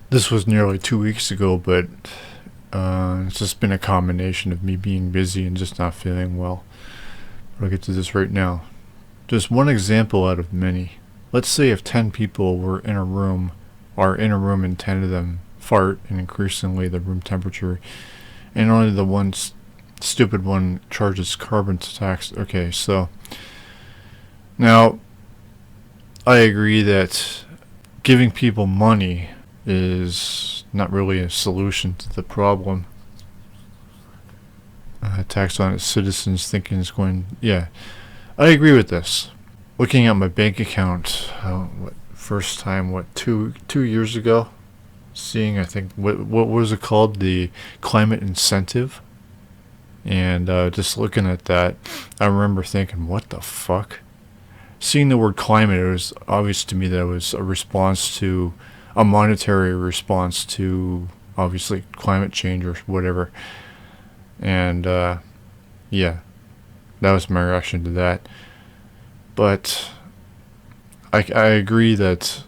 This was nearly 2 weeks ago, but it's just been a combination of me being busy and just not feeling well. But I'll get to this right now. Just one example out of many. Let's say if 10 people were in a room, are in a room and 10 of them fart, and increasingly the room temperature, and only the one stupid one charges carbon tax. Okay, so now I agree that giving people money is not really a solution to the problem. Tax on its citizens thinking it's going. Yeah, I agree with this. Looking at my bank account, first time, 2 years ago, seeing, I think, what was it called, the climate incentive, and just looking at that, I remember thinking, what the fuck? Seeing the word climate, it was obvious to me that it was a monetary response to, obviously, climate change or whatever. And yeah, that was my reaction to that. But I agree that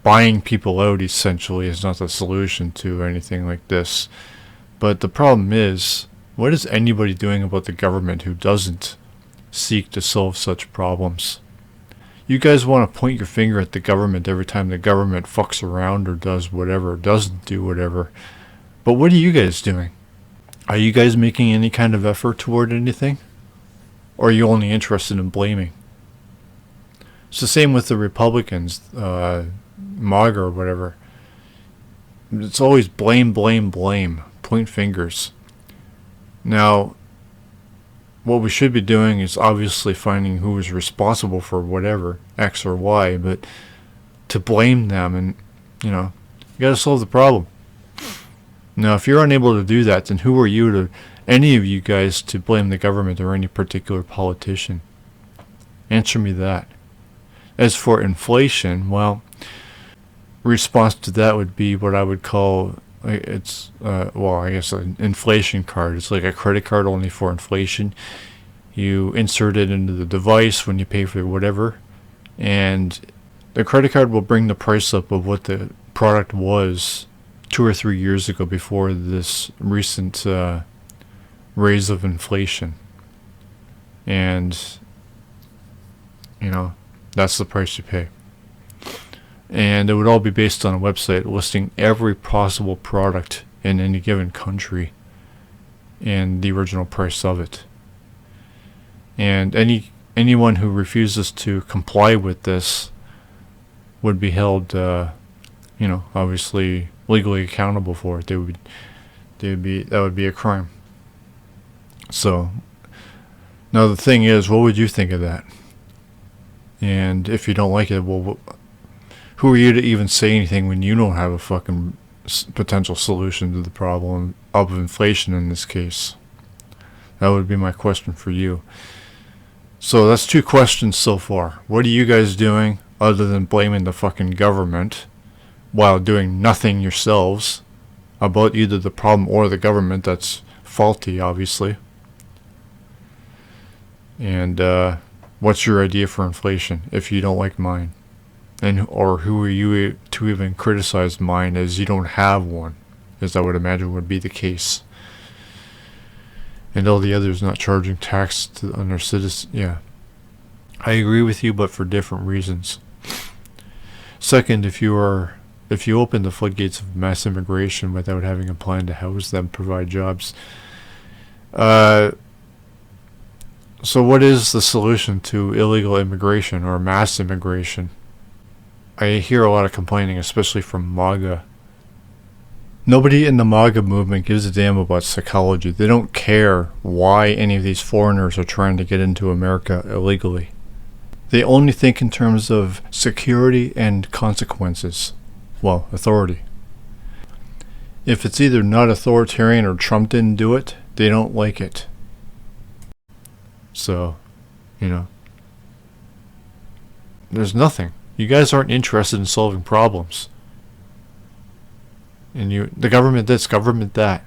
buying people out essentially is not the solution to anything like this. But the problem is, what is anybody doing about the government who doesn't seek to solve such problems? You guys want to point your finger at the government every time the government fucks around or does whatever, or doesn't do whatever. But what are you guys doing? Are you guys making any kind of effort toward anything? Or are you only interested in blaming? It's the same with the Republicans, MAGA or whatever. It's always blame, blame, blame. Point fingers. Now, what we should be doing is obviously finding who is responsible for whatever, X or Y, but to blame them and, you gotta solve the problem. Now, if you're unable to do that, then who are you any of you guys, to blame the government or any particular politician? Answer me that. As for inflation, well, response to that would be what I would call, I guess an inflation card. It's like a credit card only for inflation. You insert it into the device when you pay for whatever, and the credit card will bring the price up of what the product was 2 or 3 years ago before this recent raise of inflation. And, that's the price you pay. And it would all be based on a website listing every possible product in any given country and the original price of it. And anyone who refuses to comply with this would be held, obviously legally accountable for it. That would be a crime. So now the thing is, what would you think of that? And if you don't like it, well, who are you to even say anything when you don't have a fucking potential solution to the problem of inflation in this case? That would be my question for you. So that's 2 questions so far. What are you guys doing other than blaming the fucking government while doing nothing yourselves about either the problem or the government that's faulty, obviously? And what's your idea for inflation if you don't like mine? Or who are you to even criticize mine, as you don't have one, as I would imagine would be the case. And all the others not charging tax on their citizens. Yeah, I agree with you, but for different reasons. Second, if you open the floodgates of mass immigration without having a plan to house them, provide jobs, so what is the solution to illegal immigration or mass immigration? I hear a lot of complaining, especially from MAGA. Nobody in the MAGA movement gives a damn about psychology. They don't care why any of these foreigners are trying to get into America illegally. They only think in terms of security and consequences. Well, authority. If it's either not authoritarian or Trump didn't do it, they don't like it. So, there's nothing. You guys aren't interested in solving problems. And the government this, government that.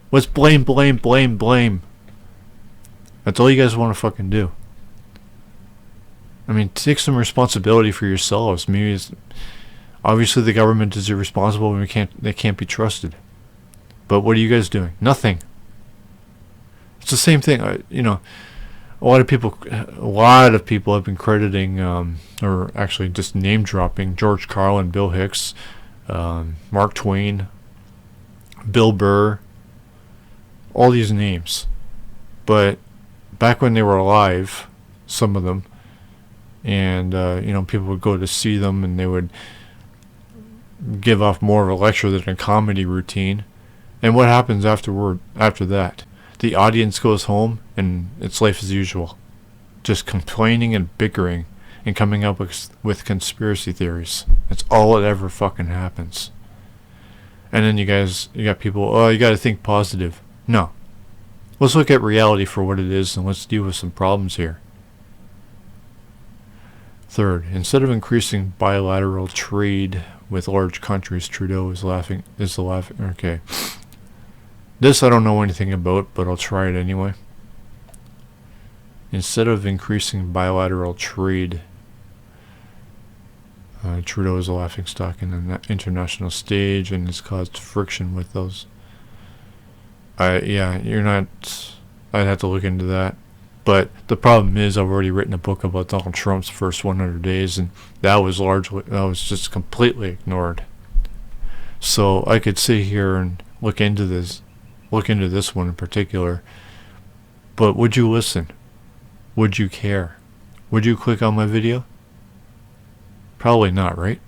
What's blame, blame, blame, blame? That's all you guys want to fucking do. I mean, take some responsibility for yourselves. Maybe Obviously, the government is irresponsible and they can't be trusted. But what are you guys doing? Nothing. It's the same thing. A lot of people have been crediting, or actually just name dropping, George Carlin, Bill Hicks, Mark Twain, Bill Burr, all these names. But back when they were alive, some of them, and people would go to see them, and they would give off more of a lecture than a comedy routine. And what happens after that? The audience goes home and it's life as usual, just complaining and bickering and coming up with conspiracy theories. That's all that ever fucking happens. And then you got people, oh, you got to think positive. No, let's look at reality for what it is and let's deal with some problems here. Third, instead of increasing bilateral trade with large countries, Trudeau is laughing. Okay. This I don't know anything about, but I'll try it anyway. Instead of increasing bilateral trade, Trudeau is a laughingstock in the international stage and has caused friction with those. You're not. I'd have to look into that. But the problem is, I've already written a book about Donald Trump's first 100 days, and that was just completely ignored. So I could sit here and look into this one in particular. But would you listen? Would you care? Would you click on my video? Probably not, right?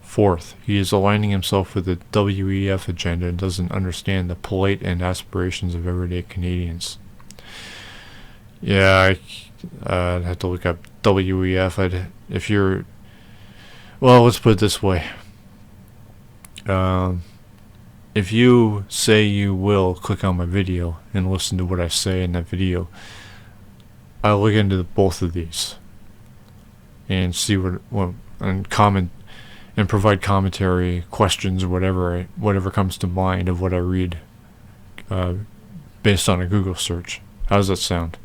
Fourth, he is aligning himself with the WEF agenda and doesn't understand the plight and aspirations of everyday Canadians. Yeah, I'd have to look up WEF. Let's put it this way. If you say you will click on my video and listen to what I say in that video, I'll look into both of these and see and comment and provide commentary, questions, or whatever comes to mind of what I read, based on a Google search. How does that sound?